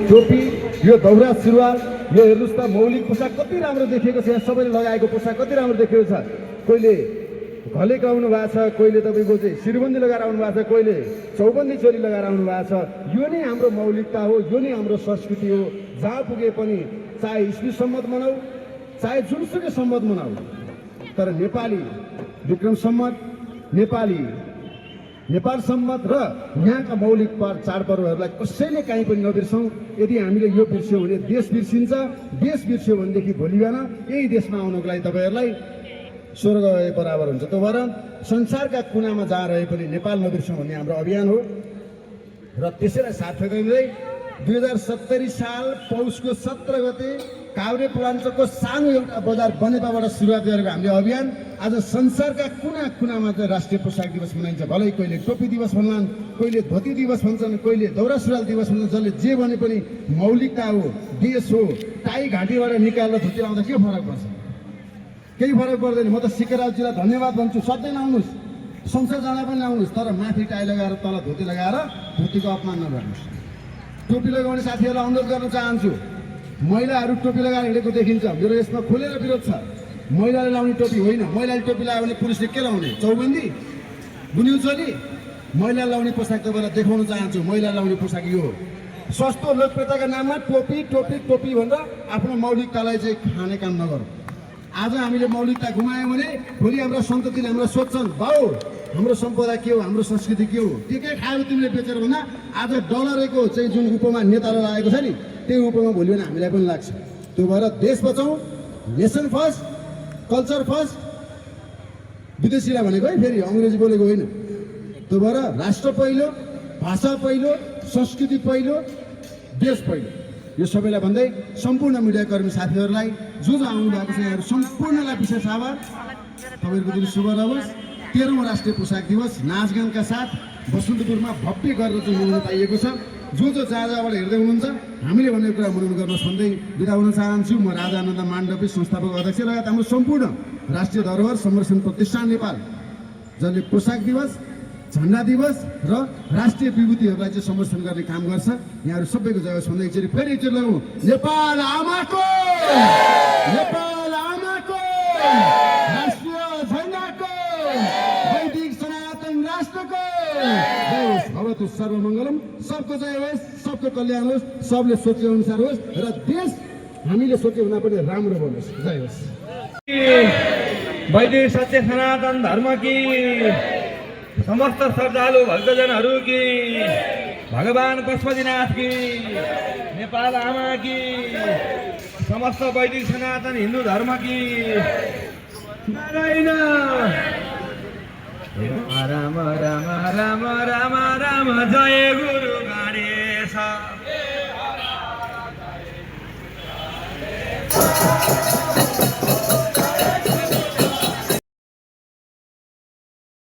टोपी यो दौरा सुरुवाल यो हेर्नुस् त मौलिक पोसाक कति राम्रो देखिएको छ। यहाँ सबैले लगाएको पोसाक कति राम्रो देखिएको छ। कोहीले घलेको आउनु भएको छ, कोहीले तपाईँको चाहिँ शिरबन्दी लगाएर आउनु भएको छ, कोहीले चौबन्दी चोली लगाएर आउनु भएको छ। यो नै हाम्रो मौलिकता हो, यो नै हाम्रो संस्कृति हो। जहाँ पुगे पनि चाहे इस्वी सम्मत मनाऊ चाहे जुनसुकै सम्मत मनाऊ, तर नेपाली विक्रम सम्मत, नेपाल सम्मत र यहाँका मौलिक चाडपर्वहरूलाई कसैले काहीँ पनि नबिर्सौँ। यदि हामीले यो बिर्स्यौँ भने देश बिर्सिन्छ, देश बिर्स्यो भनेदेखि भोलि बिहान यही देशमा आउनको लागि तपाईँहरूलाई स्वर्ग बराबर हुन्छ। त्यो भएर संसारका कुनामा जहाँ रहे पनि नेपाल नबिर्सौँ भन्ने हाम्रो अभियान हो। र त्यसैलाई सार्थक गर्दै 2070 साल पौषको 17 गते काभ्रे पलाञ्चोकको सानो एउटा बजार बनेपाबाट सुरुवात गरेको हामीले अभियान आज संसारका कुना कुनामा चाहिँ राष्ट्रिय पोसाक दिवस मनाइन्छ। भलै कहिले टोपी दिवस भन्लान्, कहिले धोती दिवस भन्छन्, कहिले दौरा सुरुवाल दिवस भन्छन्। जसले जे भने पनि मौलिकता हो, देश हो। टाई घाँटीबाट निकालेर धोती लाउँदा के फरक पर्छ? केही फरक पर्दैन। म त सिकराजीलाई धन्यवाद भन्छु। सधैँ लाउनुहोस्, संसद जाँदा पनि लाउनुहोस्, तर माथि टाई लगाएर तल धोती लगाएर धोतीको अपमान नगर्नुहोस्। टोपी लगाउने साथीहरूलाई अनुरोध गर्न चाहन्छु, महिलाहरू टोपी लगाएर हिँडेको देखिन्छ। मेरो यसमा खुलेर विरोध छ। महिलाले लाउने टोपी होइन। महिलाले टोपी लगायो भने पुरुषले के लाउने? चौबन्दी, गुन्यु चोली। महिलाले लाउने पोसाक तपाईँलाई देखाउन चाहन्छु। महिला लाउने पोसाक यो हो। सस्तो लोकप्रियताका नाममा टोपी टोपी टोपी भनेर आफ्नो मौलिकतालाई चाहिँ खाने काम नगरौँ। आज हामीले मौलिकता गुमायौँ भने भोलि हाम्रा सन्ततिले हामीलाई सोध्छन्, बाउ हाम्रो सम्पदा के हो, हाम्रो संस्कृति के हो? के खायो तिमीले बेचेर भन्दा आज डलरको चाहिँ जुन उपमा नेताले लागेको छ नि, त्यही उपमा भोलि भने हामीलाई पनि लाग्छ। त्यो भएर देश बचाउँ, नेसन फर्स्ट, कल्चर फर्स्ट। विदेशीलाई भनेको है, फेरि अङ्ग्रेजी बोलेको होइन। त्यो भएर राष्ट्र पहिलो, भाषा पहिलो, संस्कृति पहिलो, देश पहिलो। यो सबैलाई भन्दै सम्पूर्ण मिडियाकर्मी साथीहरूलाई जो आउनु भएको छ यहाँहरू सम्पूर्णलाई विशेष आभार। तपाईँहरूको दिन शुभ रहोस्। 13औं राष्ट्रिय पोसाक दिवस नाचगानका साथ बसन्तपुरमा भव्य गरेर चाहिँ मनाउन पाइएको छ। जो जहाँ जहाँबाट हेर्दै हुनुहुन्छ हामीले भनेको कुरा मनन गर्नुहोस् भन्दै बिदा हुन चाहन्छु। म राजा आनन्द माण्डवी, संस्थापक अध्यक्ष लगायत हाम्रो सम्पूर्ण राष्ट्रिय धरोहर संरक्षण प्रतिष्ठान नेपाल, जसले पोसाक दिवस, झन्डा दिवस र राष्ट्रिय विभूतिहरूलाई चाहिँ संरक्षण गर्ने काम गर्छ। यहाँहरू सबैको जय होस् भन्दै एकचोटि फेरि एकचोटि लगाउँ, नेपाल आमाको, नेपाल आमाको, राष्ट्रिय झन्डाको, वैदिक सनातन राष्ट्रको जय होस्। भवतु सर्वमङ्गलम। सबको जय होस्, सबको कल्याण होस्, सबले सोचे अनुसार होस् र देश हामीले सोचे भन्दा पनि राम्रो बनोस्। जय होस्। वैदिक सत्य सनातन धर्म की, समस्त श्रद्धालु भक्तजनहरू की, भगवान पशुपतिनाथ की, नेपाल आमा की, समस्त वैदिक सनातन हिन्दू धर्म की। नारायण राम राम राम राम राम जय गुरु गणेश।